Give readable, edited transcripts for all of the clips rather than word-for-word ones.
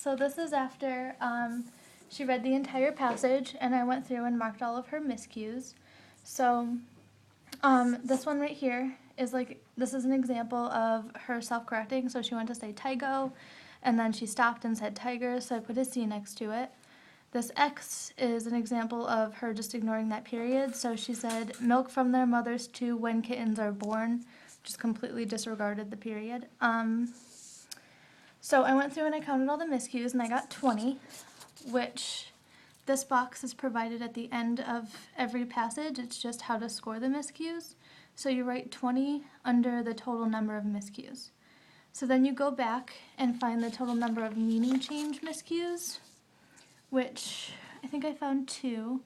so this is after she read the entire passage, and I went through and marked all of her miscues. So this one right here is this is an example of her self-correcting. So she went to say Tygo, and then she stopped and said tiger, so I put a C next to it. This X is an example of her just ignoring that period. So she said milk from their mothers to when kittens are born, just completely disregarded the period. So I went through and I counted all the miscues, and I got 20, which this box is provided at the end of every passage. It's just how to score the miscues. So you write 20 under the total number of miscues. So then you go back and find the total number of meaning change miscues, which I think I found 2.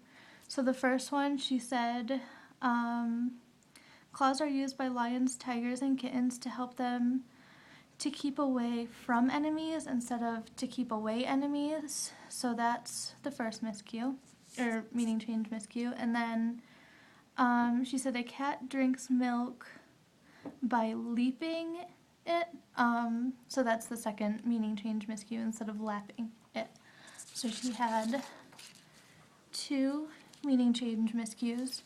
So the first one, she said, claws are used by lions, tigers, and kittens to help them to keep away from enemies instead of to keep away enemies. So that's the first miscue, or meaning change miscue. And then she said a cat drinks milk by leaping it. So that's the second meaning change miscue instead of lapping it. So she had 2 meaning change miscues.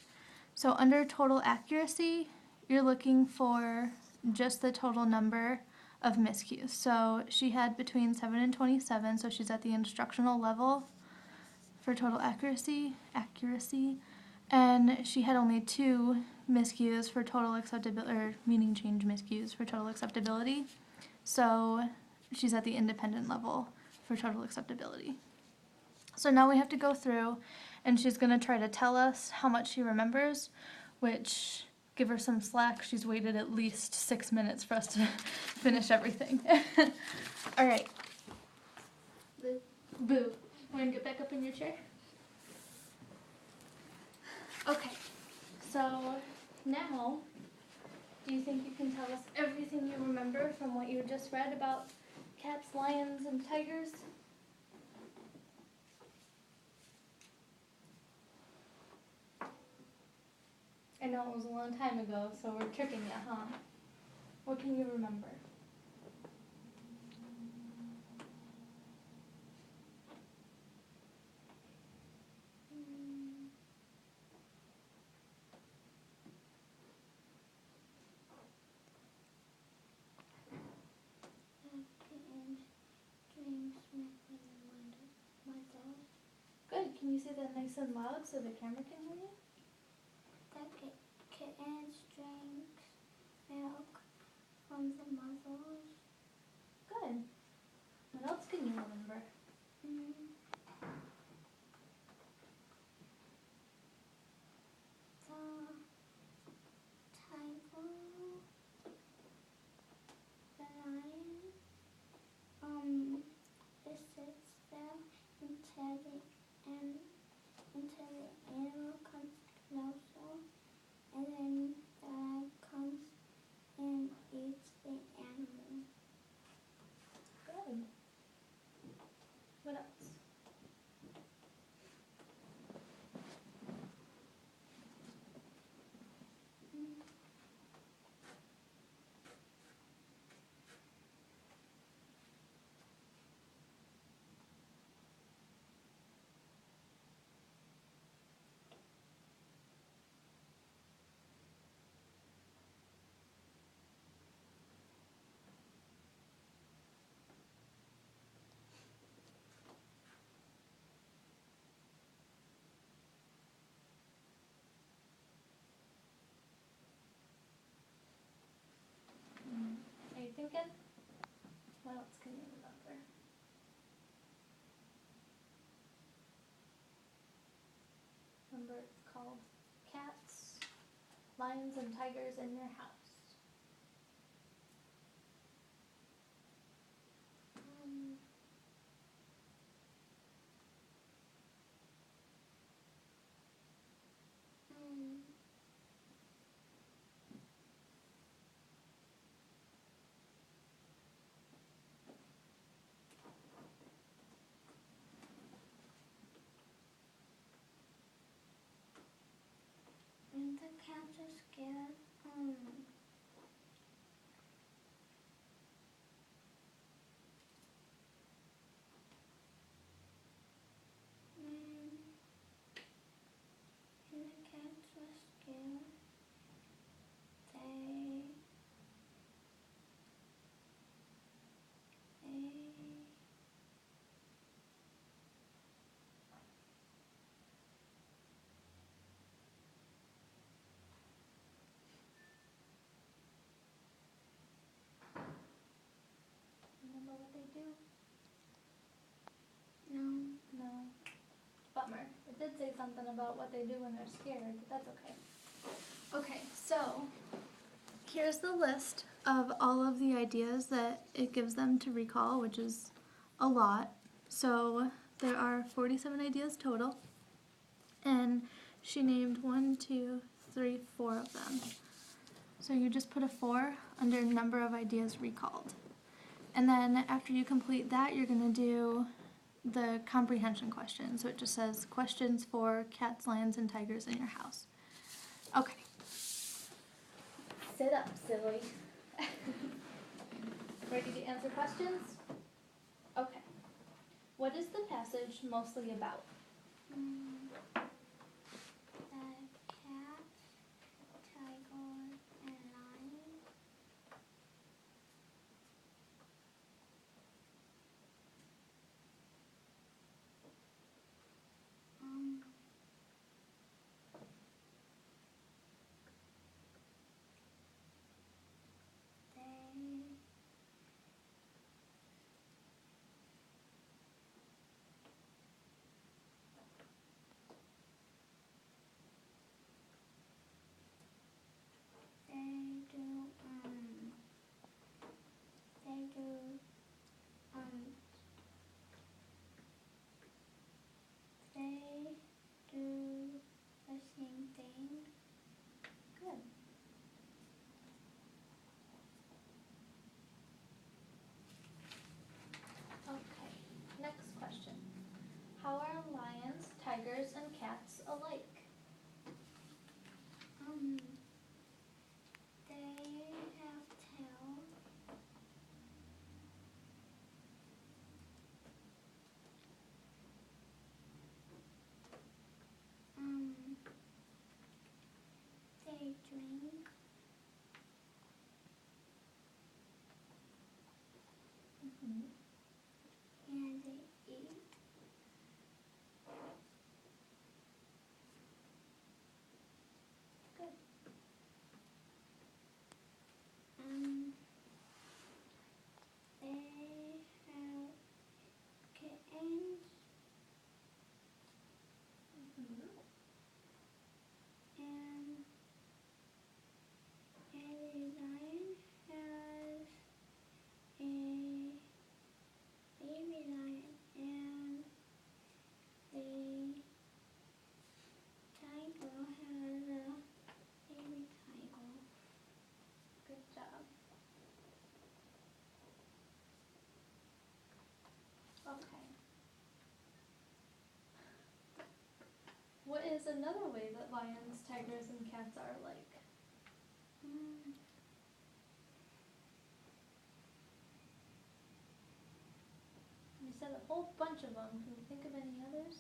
So under total accuracy, you're looking for just the total number of miscues. So she had between 7 and 27, so she's at the instructional level for total accuracy, and she had only 2 miscues for total acceptability, or meaning change miscues for total acceptability. So she's at the independent level for total acceptability. So now we have to go through, and she's going to try to tell us how much she remembers, which, give her some slack, she's waited at least 6 minutes for us to finish everything. All right. Boo, want to get back up in your chair? Okay, so now, do you think you can tell us everything you remember from what you just read about cats, lions, and tigers? I know it was a long time ago, so we're tricking you, huh? What can you remember? Good. Can you say that nice and loud so the camera can hear you? Kittens drink milk from the mothers. Good. What else can you remember? The tiger, the lion, it sits there until the animal comes closer, and then the lion comes and eats the animal. Good. What else? Are you thinking? What else can you remember? Remember, it's called Cats, Lions, and Tigers in Your House. And the cats are scared. something about what they do when they're scared, but that's okay. Okay, so here's the list of all of the ideas that it gives them to recall, which is a lot. So there are 47 ideas total, and she named 1, 2, 3, 4 of them. So you just put a 4 under number of ideas recalled. And then after you complete that, you're going to do the comprehension question. So it just says questions for cats, lions, and tigers in your house. Okay. Sit up, silly. Ready to answer questions? Okay. What is the passage mostly about? The cat, tiger, and lion. They do the same thing. Good. Okay, next question. How are lions, tigers, and cats alike? They have tail. They drink. And they eat. Good. They have kittens. And every lion has a baby lion, and the tiger has a baby tiger. Good job. Okay. What is another way that lions, tigers, and cats are alike? You said a whole bunch of them. Can you think of any others?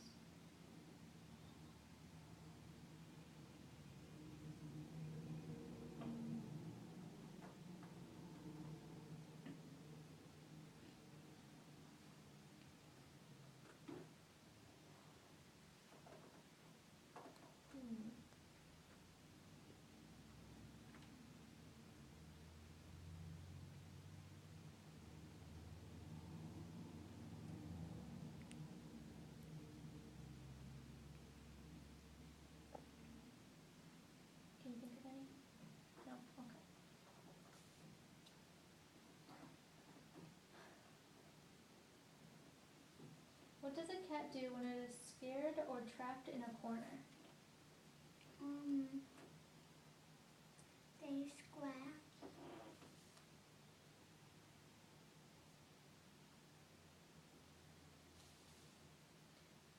Can you think of any? No? Okay. What does a cat do when it is scared or trapped in a corner? They scratch.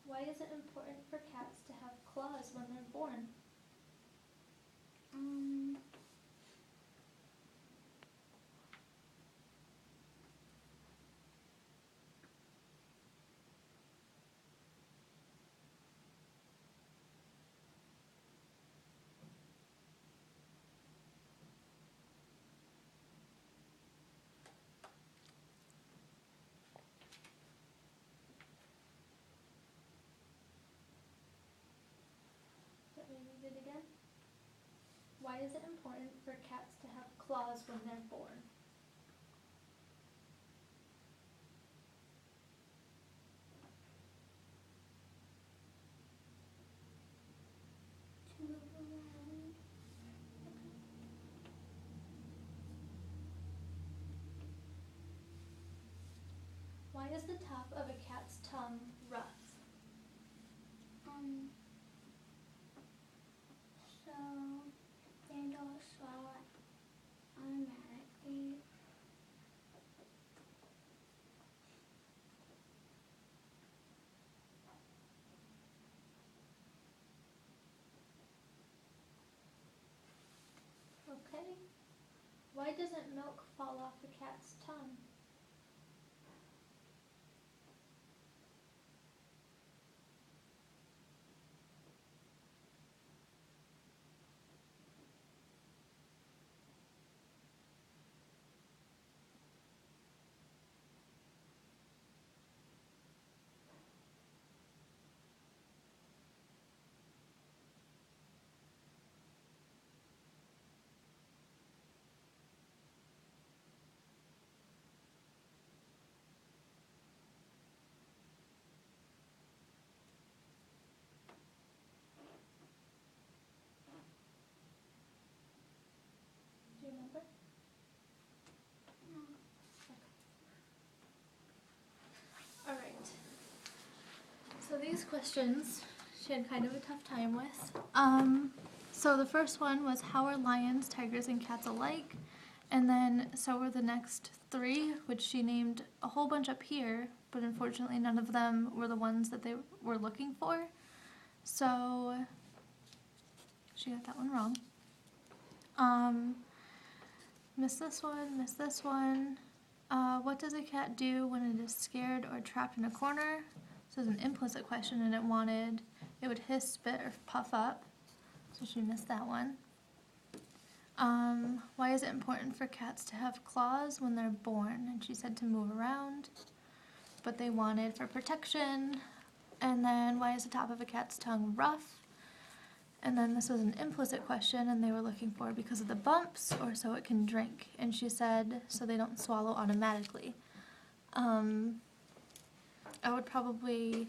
Why is it important for cats to have claws when they're born? Let me read it again. Why is it important for cats to have claws when they're born? Okay. Why doesn't milk fall off the cat's tongue? Do you remember? No. Alright. So these questions she had kind of a tough time with. So the first one was, how are lions, tigers, and cats alike? And then so were the next three, which she named a whole bunch up here, but unfortunately none of them were the ones that they were looking for. So she got that one wrong. Missed this one, missed this one. What does a cat do when it is scared or trapped in a corner? This is an implicit question and it would hiss, spit, or puff up. So she missed that one. Why is it important for cats to have claws when they're born? And she said to move around, but they wanted for protection. And then why is the top of a cat's tongue rough? And then this was an implicit question and they were looking for because of the bumps or so it can drink. And she said so they don't swallow automatically. I would probably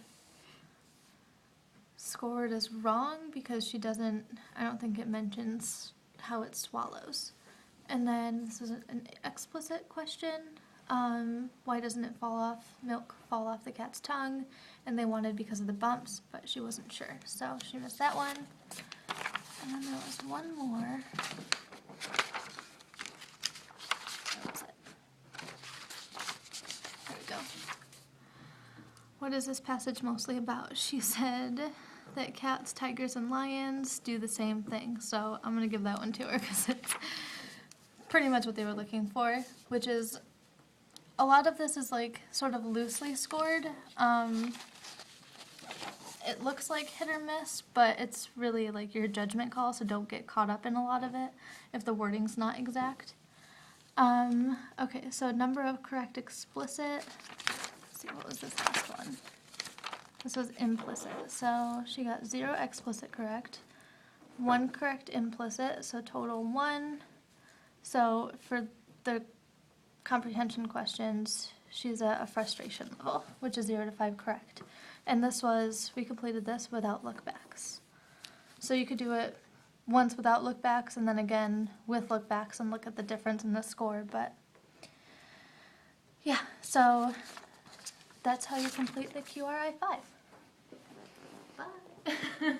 score it as wrong because I don't think it mentions how it swallows. And then this is an explicit question. Why doesn't milk fall off the cat's tongue? And they wanted because of the bumps, but she wasn't sure. So she missed that one. And then there was one more. That was it. There we go. What is this passage mostly about? She said that cats, tigers, and lions do the same thing. So I'm going to give that one to her because it's pretty much what they were looking for, which is a lot of this is like sort of loosely scored. It looks like hit or miss, but it's really like your judgment call, so don't get caught up in a lot of it if the wording's not exact. Okay, so number of correct explicit. Let's see, what was this last one? This was implicit. So she got 0 explicit correct, 1 correct implicit, so total 1. So for the comprehension questions, she's at a frustration level, which is 0 to 5 correct. And we completed this without lookbacks. So you could do it once without lookbacks and then again with lookbacks and look at the difference in the score. But yeah, so that's how you complete the QRI 5. Bye.